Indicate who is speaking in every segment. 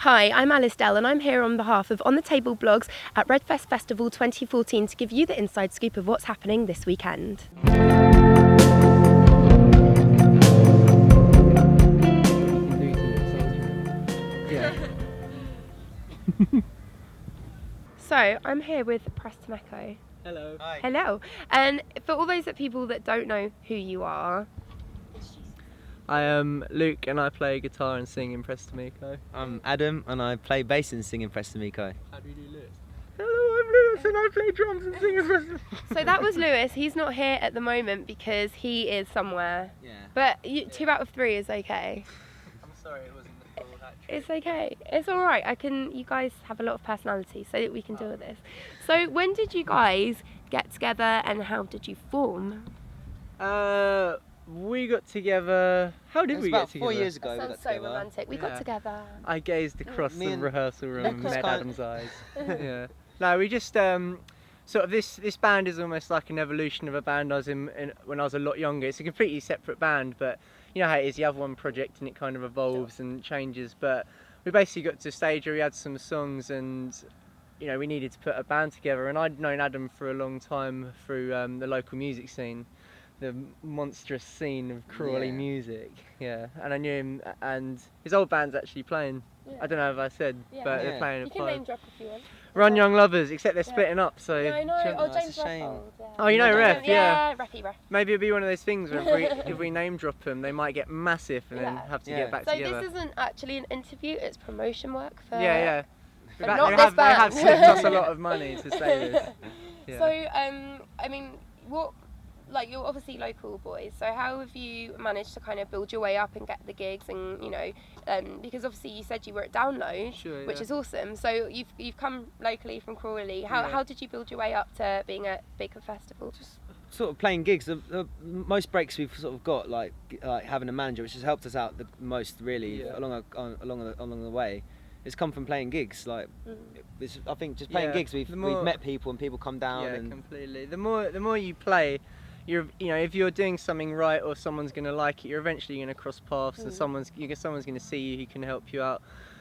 Speaker 1: Hi, I'm Alice Dell and I'm here on behalf of On the Table Blogs at Redfest Festival 2014 to give you the inside scoop of what's happening this weekend. So, I'm here with Meco.
Speaker 2: Hello.
Speaker 3: Hi.
Speaker 1: Hello. And for all those people that don't know who you are,
Speaker 2: I am Luke and I play guitar and sing in Meco.
Speaker 3: I'm Adam and I play bass and sing in Meco.
Speaker 2: How do you do Lewis? Hello, I'm Lewis and I play drums and sing in Preston.
Speaker 1: so that was Lewis. He's not here at the moment because he is somewhere.
Speaker 3: Yeah.
Speaker 1: But 2 out of 3 is okay.
Speaker 2: I'm sorry it wasn't the full hat trick.
Speaker 1: It's okay. It's all right. You guys have a lot of personality, so we can deal with this. So when did you guys get together, and how did you form?
Speaker 2: We got together. How did we get together?
Speaker 3: About 4 years ago.
Speaker 1: That
Speaker 3: we
Speaker 1: sounds
Speaker 3: got
Speaker 1: so
Speaker 3: together.
Speaker 1: romantic. We got together.
Speaker 2: I gazed across
Speaker 3: Me
Speaker 2: the
Speaker 3: and
Speaker 2: rehearsal room and
Speaker 3: Lucas
Speaker 2: met
Speaker 3: kind-
Speaker 2: Adam's eyes. Yeah. No, we just sort of this band is almost like an evolution of a band I was in when I was a lot younger. It's a completely separate band, but you know how it is. You have one project and it kind of evolves and changes. But we basically got to a stage where we had some songs and we needed to put a band together. And I'd known Adam for a long time through the local music scene, the monstrous scene of Crawley music. Yeah, and I knew him, and his old band's actually playing.
Speaker 1: Yeah.
Speaker 2: I don't know if I said, but they're playing
Speaker 1: You
Speaker 2: at
Speaker 1: can
Speaker 2: 5.
Speaker 1: name drop if you want.
Speaker 2: Run Young Lovers, except they're splitting up, so...
Speaker 1: Yeah, I know. Oh,
Speaker 3: That's
Speaker 1: James
Speaker 3: a shame.
Speaker 1: Redfold. Yeah.
Speaker 2: Oh, you know Ref, yeah.
Speaker 1: Reffy.
Speaker 2: Maybe it'll be one of those things where if we name drop them, they might get massive and then have to get back
Speaker 1: So
Speaker 2: together.
Speaker 1: this isn't actually an interview, it's promotion work for...
Speaker 2: Yeah.
Speaker 1: But
Speaker 2: They
Speaker 1: not
Speaker 2: have,
Speaker 1: this
Speaker 2: they have
Speaker 1: band.
Speaker 2: slipped us a lot of money to say this. Yeah.
Speaker 1: So, I mean, you're obviously local boys, so how have you managed to kind of build your way up and get the gigs and, because obviously you said you were at Download,
Speaker 2: Sure,
Speaker 1: which is awesome, so you've come locally from Crawley. How did you build your way up to being at Baker Festival?
Speaker 3: Just sort of playing gigs. The most breaks we've sort of got, like having a manager, which has helped us out the most really along the way. It's come from playing gigs. I think just playing gigs, we've met people and people come down.
Speaker 2: Yeah,
Speaker 3: and
Speaker 2: completely. The more you play, if you're doing something right or someone's going to like it, you're eventually going to cross paths and someone's going to see you who can help you out.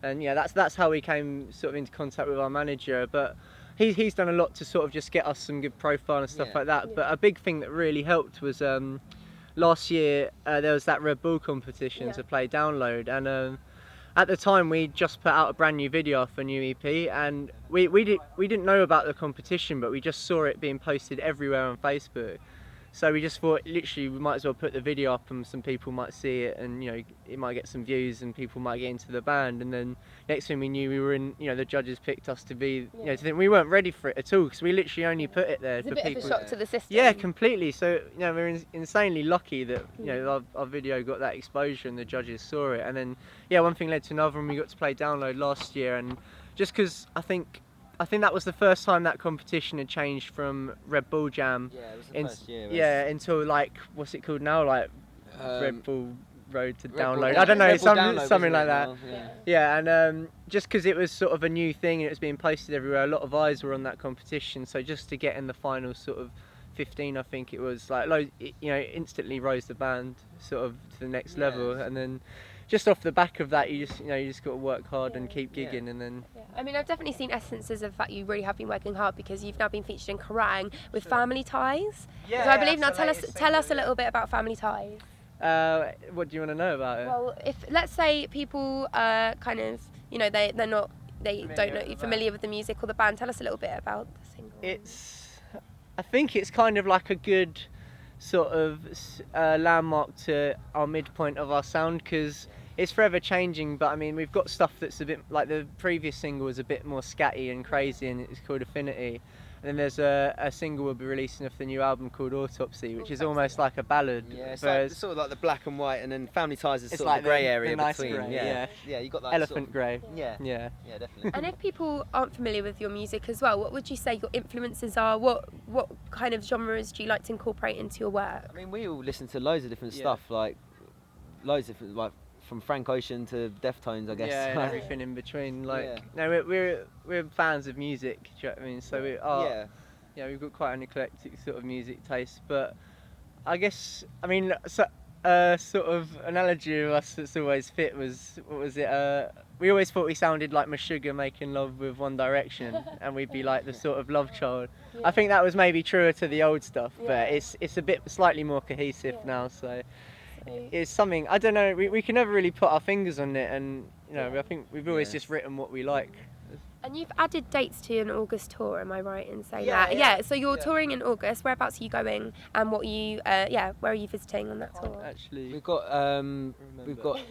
Speaker 2: And that's how we came sort of into contact with our manager. But he's done a lot to sort of just get us some good profile and stuff like that. But a big thing that really helped was last year there was that Red Bull competition to play Download, and at the time we just put out a brand new video off a new EP, and we didn't know about the competition, but we just saw it being posted everywhere on Facebook. So we just thought, literally, we might as well put the video up and some people might see it, and it might get some views and people might get into the band. And then next thing we knew, we were in. The judges picked us to be. We weren't ready for it at all, because we literally only put it there
Speaker 1: It's
Speaker 2: for
Speaker 1: a bit
Speaker 2: people.
Speaker 1: of a shock to the system.
Speaker 2: Yeah, completely. So we're insanely lucky that our video got that exposure and the judges saw it. And then one thing led to another, and we got to play Download last year. And just because I think that was the first time that competition had changed from Red Bull Jam.
Speaker 3: Yeah, it was the first year.
Speaker 2: Until what's it called now? Red Bull Road to
Speaker 3: Red Bull
Speaker 2: Download.
Speaker 3: Download.
Speaker 2: I don't know,
Speaker 3: Red Bull Download,
Speaker 2: something like
Speaker 3: wasn't
Speaker 2: that.
Speaker 3: it?
Speaker 2: Yeah, and just because it was sort of a new thing and it was being posted everywhere, a lot of eyes were on that competition. So just to get in the final sort of 15, I think it was instantly rose the band sort of to the next level, and then. Just off the back of that, you just got to work hard and keep gigging, and then.
Speaker 1: Yeah. I mean, I've definitely seen essences of the fact you really have been working hard, because you've now been featured in Kerrang with Family Ties.
Speaker 2: Yeah.
Speaker 1: So I believe now, tell us a little bit about Family Ties.
Speaker 2: What do you want to know about it?
Speaker 1: Well, if let's say people kind of they don't know you're familiar with the music or the band, tell us a little bit about the single.
Speaker 2: I think it's kind of like a good sort of landmark to our midpoint of our sound, because it's forever changing, but I mean we've got stuff that's a bit like the previous single was a bit more scatty and crazy, and it's called Affinity. And then there's a single we'll be releasing off the new album called Autopsy, which is almost like a ballad.
Speaker 3: Yeah, it's sort of like the black and white, and then Family Ties is sort of the grey area
Speaker 2: nice
Speaker 3: between.
Speaker 2: Grey,
Speaker 3: yeah, you got that
Speaker 2: elephant grey.
Speaker 3: Yeah, definitely.
Speaker 1: And if people aren't familiar with your music as well, what would you say your influences are? What kind of genres do you like to incorporate into your work?
Speaker 3: I mean, we all listen to loads of different stuff, loads of different, from Frank Ocean to Deftones, I guess.
Speaker 2: Yeah, and everything in between. We're fans of music. Do you know what I mean? So we are. Yeah, we've got quite an eclectic sort of music taste, but I guess sort of analogy of us that's always fit was, what was it? We always thought we sounded like Meshuggah making love with One Direction, and we'd be like the sort of love child. I think that was maybe truer to the old stuff, but it's a bit slightly more cohesive now. So it's something, I don't know. We can never really put our fingers on it, and you know, I think we've always just written what we like.
Speaker 1: And you've added dates to an August tour, am I right in saying
Speaker 2: Yeah,
Speaker 1: that?
Speaker 2: yeah.
Speaker 1: So you're touring in August. Whereabouts are you going, and what are you? Where are you visiting on that tour?
Speaker 2: Actually,
Speaker 3: We've got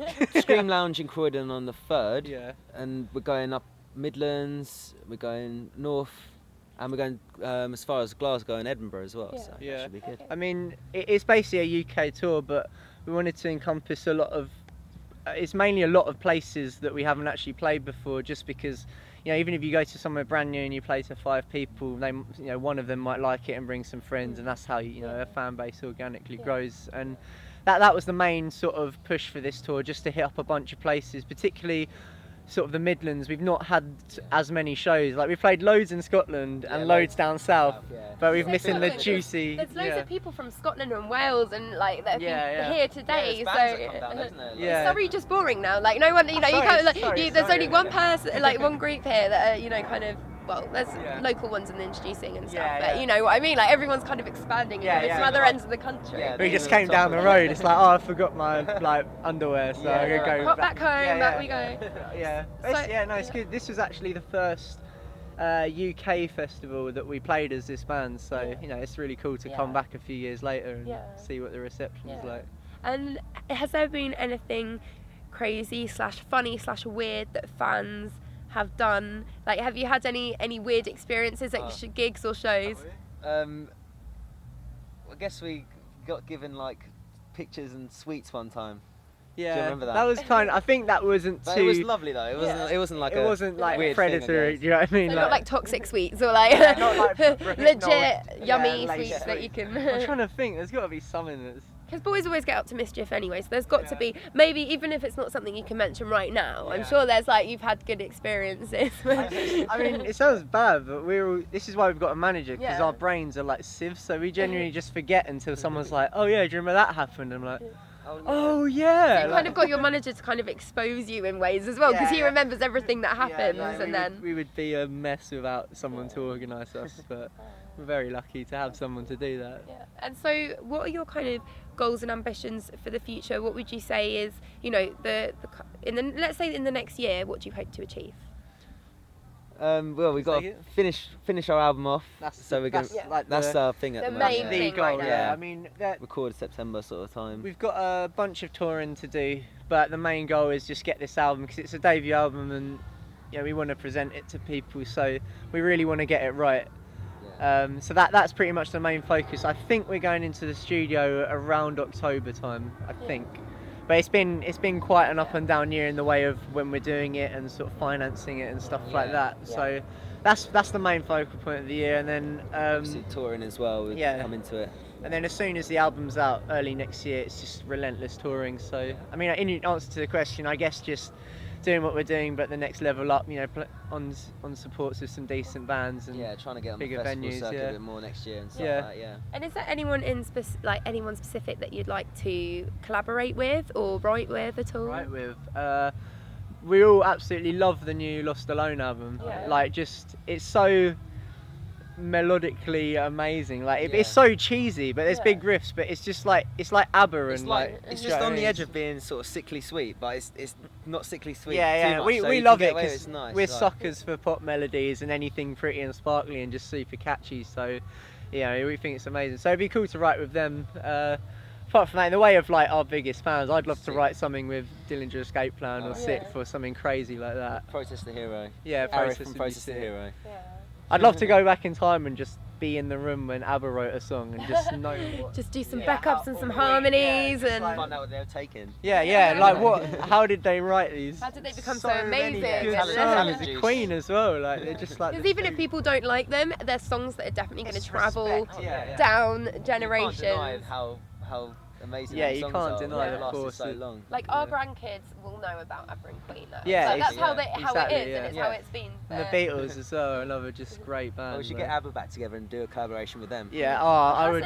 Speaker 3: Scream Lounge in Croydon on the 3rd,
Speaker 2: yeah.
Speaker 3: and we're going up Midlands, we're going north, and we're going as far as Glasgow and Edinburgh as well. So that should be good.
Speaker 2: I mean, it's basically a UK tour, but we wanted to encompass a lot of. It's mainly a lot of places that we haven't actually played before, just because. You know, even if you go to somewhere brand new and you play to 5 people, they, you know, one of them might like it and bring some friends, and that's how you know a fan base organically grows. And that was the main sort of push for this tour, just to hit up a bunch of places, particularly sort of the Midlands. We've not had as many shows. Like, we played loads in Scotland and loads down south, but we've missing the juicy.
Speaker 1: There's loads of people from Scotland and Wales and like that have been here today. Is Surrey just boring now? Like, no one, you know, you can't. Like, there's only one person, like one group here that are, you know, kind of. Well, there's local ones and introducing and stuff, but you know what I mean. Like, everyone's kind of expanding into some other ends of the country.
Speaker 2: We just came down the road. It's like, oh, I forgot my like underwear, so I'm gonna go.
Speaker 1: Hop back home. Back we go.
Speaker 2: It's good. This was actually the first UK festival that we played as this band, so you know, it's really cool to come back a few years later and see what the reception's like.
Speaker 1: And has there been anything crazy / funny / weird that fans have done? Like, have you had any weird experiences at gigs or shows?
Speaker 3: I guess we got given like pictures and sweets one time.
Speaker 2: Yeah,
Speaker 3: do you remember that?
Speaker 2: That was kind of. I think that wasn't
Speaker 3: but
Speaker 2: too.
Speaker 3: it was lovely though. It wasn't like
Speaker 2: it wasn't like
Speaker 3: weird
Speaker 2: predatory.
Speaker 3: Thing,
Speaker 2: do you know what I mean?
Speaker 1: So not like toxic sweets or like,
Speaker 2: not like
Speaker 1: legit yummy sweets that you can.
Speaker 2: I'm trying to think. There's got to be something that's.
Speaker 1: Because boys always get up to mischief anyway, so there's got to be, maybe even if it's not something you can mention right now, I'm sure there's like, you've had good experiences.
Speaker 2: I mean, it sounds bad, but this is why we've got a manager, because our brains are like sieves, so we genuinely just forget until someone's like, oh yeah, do you remember that happened? I'm like, oh yeah.
Speaker 1: So you kind of got your manager to kind of expose you in ways as well, because he remembers everything that happens, and then...
Speaker 2: We would be a mess without someone to organise us, but we're very lucky to have someone to do that.
Speaker 1: Yeah. And so what are your kind of goals and ambitions for the future? What would you say is, you know, let's say in the next year, what do you hope to achieve?
Speaker 3: Well, we've got to finish our album off. That's our thing at the moment.
Speaker 1: Main thing
Speaker 2: goal,
Speaker 1: right now.
Speaker 2: yeah. I mean,
Speaker 3: record September sort of time.
Speaker 2: We've got a bunch of touring to do, but the main goal is just get this album, because it's a debut album, and you know, we want to present it to people, so we really want to get it right. So that's pretty much the main focus. I think we're going into the studio around October time, I think. But it's been quite an up and down year in the way of when we're doing it and sort of financing it and stuff like that. So that's the main focal point of the year, and then
Speaker 3: obviously touring as well. We come into it.
Speaker 2: And then as soon as the album's out early next year, it's just relentless touring. So I mean, in answer to the question, I guess just doing what we're doing, but the next level up, you know, on supports with some decent bands and
Speaker 3: trying to get on the
Speaker 2: bigger
Speaker 3: festival
Speaker 2: venues,
Speaker 3: circuit a bit more next year and stuff like that.
Speaker 1: And is there anyone anyone specific that you'd like to collaborate with or write with at all?
Speaker 2: Write with, we all absolutely love the new Lost Alone album. Like, just it's so melodically amazing. Like it's so cheesy, but there's big riffs, but it's just like ABBA,
Speaker 3: it's
Speaker 2: and
Speaker 3: it's just on the edge of being sort of sickly sweet, but it's not sickly sweet.
Speaker 2: Too much,
Speaker 3: so
Speaker 2: we love it
Speaker 3: because nice,
Speaker 2: we're suckers for pop melodies and anything pretty and sparkly and just super catchy. So yeah, we think it's amazing. So it'd be cool to write with them. Apart from that, in the way of like our biggest fans, I'd love to write something with Dillinger Escape Plan or Sixth or something crazy like that.
Speaker 3: Protest the Hero.
Speaker 2: Yeah,
Speaker 3: Protest the Hero.
Speaker 2: I'd love to go back in time and just be in the room when ABBA wrote a song and just know what...
Speaker 1: Just do some backups and some harmonies and...
Speaker 3: Find out what they were taking.
Speaker 2: Like what? How did they write these?
Speaker 1: How did they become so amazing?
Speaker 2: Good songs. The Queen as well, like they're just like...
Speaker 1: Because even if people don't like them, they're songs that are definitely going to travel down generations.
Speaker 3: You can't deny how amazing
Speaker 2: you can't deny the force
Speaker 3: so long.
Speaker 1: Like our grandkids will know about ABBA and Queen though.
Speaker 2: Yeah,
Speaker 1: so that's how
Speaker 2: exactly,
Speaker 1: it is, and it's how it's been.
Speaker 2: And the Beatles as well, another just great band.
Speaker 3: Well, we should get ABBA back together and do a collaboration with them.
Speaker 2: Yeah, I would.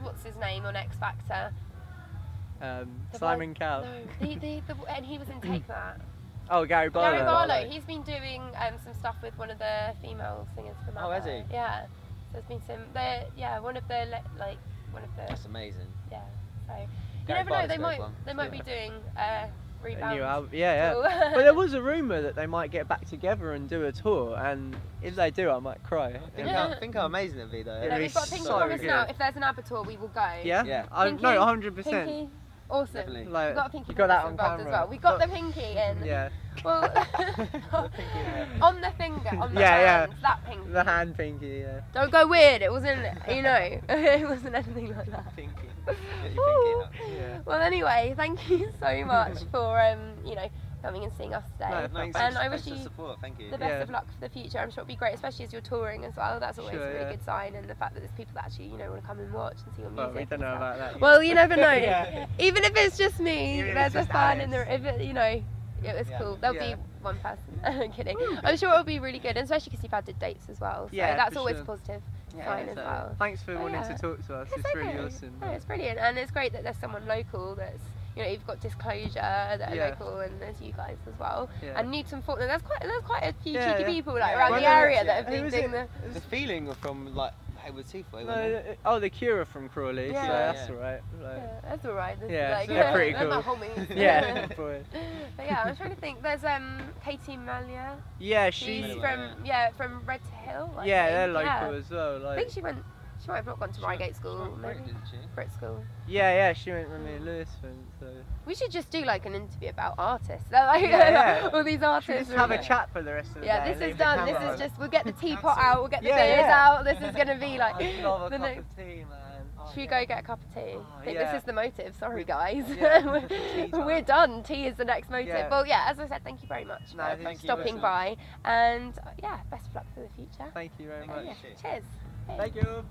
Speaker 1: What's his name on X Factor?
Speaker 2: Simon Cowell.
Speaker 1: No, and he was in Take That.
Speaker 2: Oh, Gary Barlow.
Speaker 1: Gary Barlow. He's been doing some stuff with one of the female singers from ABBA.
Speaker 3: Oh, has he?
Speaker 1: Yeah. So there's been some. One of the.
Speaker 3: That's amazing.
Speaker 1: Yeah. So you
Speaker 3: Gary
Speaker 1: never know.
Speaker 3: Barlow's
Speaker 1: They might be doing Rebound.
Speaker 2: A new album. Yeah. Well, there was a rumour that they might get back together and do a tour, and if they do, I might cry.
Speaker 3: Think how amazing it'd be though.
Speaker 1: No, we've got Pinky promise now. If there's an ABBA tour, we will go.
Speaker 2: Yeah.
Speaker 3: Yeah.
Speaker 1: Pinky,
Speaker 2: No, 100%.
Speaker 1: Pinky. Awesome.
Speaker 3: Definitely.
Speaker 2: Like,
Speaker 1: We've got a Pinky
Speaker 2: you got that
Speaker 1: promise
Speaker 2: on
Speaker 1: involved
Speaker 2: camera
Speaker 1: as well. We got the Pinky in.
Speaker 2: Yeah.
Speaker 1: Well, on the finger, on the
Speaker 2: Yeah,
Speaker 1: hand, that Pinky.
Speaker 2: The hand pinky, yeah.
Speaker 1: Don't go weird. It wasn't, it wasn't anything like that.
Speaker 3: Pinky.
Speaker 1: Ooh.
Speaker 2: Yeah.
Speaker 1: Well, anyway, thank you so much for coming and seeing us today.
Speaker 2: No, thanks.
Speaker 1: And I wish
Speaker 3: Thanks for
Speaker 1: you
Speaker 3: the support. Thank you.
Speaker 1: the best of luck for the future. I'm sure it'll be great, especially as you're touring as well. That's always
Speaker 2: Sure,
Speaker 1: a really
Speaker 2: yeah.
Speaker 1: good sign, and the fact that there's people that actually want to come and watch and see your music.
Speaker 2: Well, we don't know
Speaker 1: and stuff.
Speaker 2: about that.
Speaker 1: Well, you never know.
Speaker 2: Yeah.
Speaker 1: Even if it's just me,
Speaker 2: Even if
Speaker 1: there's
Speaker 2: it's
Speaker 1: a
Speaker 2: just
Speaker 1: fan
Speaker 2: Alice.
Speaker 1: in the. If it, it was cool. There'll
Speaker 2: Yeah.
Speaker 1: be one person. I'm kidding. I'm sure it'll be really good, and especially because you've had the dates as well. So
Speaker 2: Yeah,
Speaker 1: that's
Speaker 2: for
Speaker 1: always
Speaker 2: sure.
Speaker 1: a positive
Speaker 2: Yeah,
Speaker 1: sign as
Speaker 2: so
Speaker 1: well.
Speaker 2: Thanks for wanting
Speaker 1: yeah.
Speaker 2: to talk to us.
Speaker 1: It's
Speaker 2: It's really
Speaker 1: okay.
Speaker 2: awesome.
Speaker 1: No, it's brilliant, and it's great that there's someone local that's. You've got Disclosure that are
Speaker 2: Yeah.
Speaker 1: local, and there's you guys as well.
Speaker 2: Yeah.
Speaker 1: And Newton Fortney. There's quite a few
Speaker 2: Yeah,
Speaker 1: cheeky
Speaker 2: yeah.
Speaker 1: people
Speaker 3: Yeah,
Speaker 1: around
Speaker 3: well,
Speaker 1: the area that have
Speaker 2: who
Speaker 1: been
Speaker 2: was
Speaker 1: doing
Speaker 2: it?
Speaker 1: the.
Speaker 3: The feeling from like Hayward Seafoy.
Speaker 2: No, the Cura from Crawley,
Speaker 1: Yeah.
Speaker 2: so that's alright. Like,
Speaker 1: Yeah, that's alright.
Speaker 2: Yeah,
Speaker 1: Like,
Speaker 2: they're pretty
Speaker 1: they're my
Speaker 2: cool.
Speaker 1: homies.
Speaker 2: yeah, boy.
Speaker 1: But yeah, I'm trying to think. There's Katie Malia.
Speaker 2: Yeah,
Speaker 1: She's
Speaker 2: she.
Speaker 1: from Red Hill. I
Speaker 2: Yeah,
Speaker 1: think.
Speaker 2: they're local
Speaker 1: Yeah.
Speaker 2: as well.
Speaker 1: I
Speaker 2: Like,
Speaker 1: think she might have not gone to Reigate School, maybe.
Speaker 3: Didn't she?
Speaker 1: Brit School.
Speaker 2: yeah, she went with me and Lewis went. So.
Speaker 1: We should just do like an interview about artists. They're like,
Speaker 2: Yeah.
Speaker 1: all these artists.
Speaker 2: Just
Speaker 1: are
Speaker 2: have a
Speaker 1: like-
Speaker 2: chat for the rest of the day.
Speaker 1: Yeah,
Speaker 2: and
Speaker 1: this
Speaker 2: leave
Speaker 1: is
Speaker 2: the
Speaker 1: done. This
Speaker 2: camera
Speaker 1: is
Speaker 2: on.
Speaker 1: just. We'll get the teapot out. We'll get the
Speaker 2: Yeah,
Speaker 1: beers
Speaker 2: yeah.
Speaker 1: out. This is gonna be like
Speaker 2: I'd love a
Speaker 1: the
Speaker 2: cup
Speaker 1: next.
Speaker 2: of tea, man.
Speaker 1: Should we go get a cup of tea? I think
Speaker 2: yeah.
Speaker 1: this is the motive. Sorry, guys.
Speaker 2: Yeah, tea time.
Speaker 1: We're done. Tea is the next motive.
Speaker 2: Yeah.
Speaker 1: Well, yeah, as I said, thank you very much
Speaker 2: No,
Speaker 1: for
Speaker 2: thank you
Speaker 1: stopping
Speaker 3: very
Speaker 1: by. And yeah, best of luck for the future.
Speaker 2: Thank you very
Speaker 1: Okay,
Speaker 2: much.
Speaker 1: yeah. Cheers.
Speaker 2: Thank you.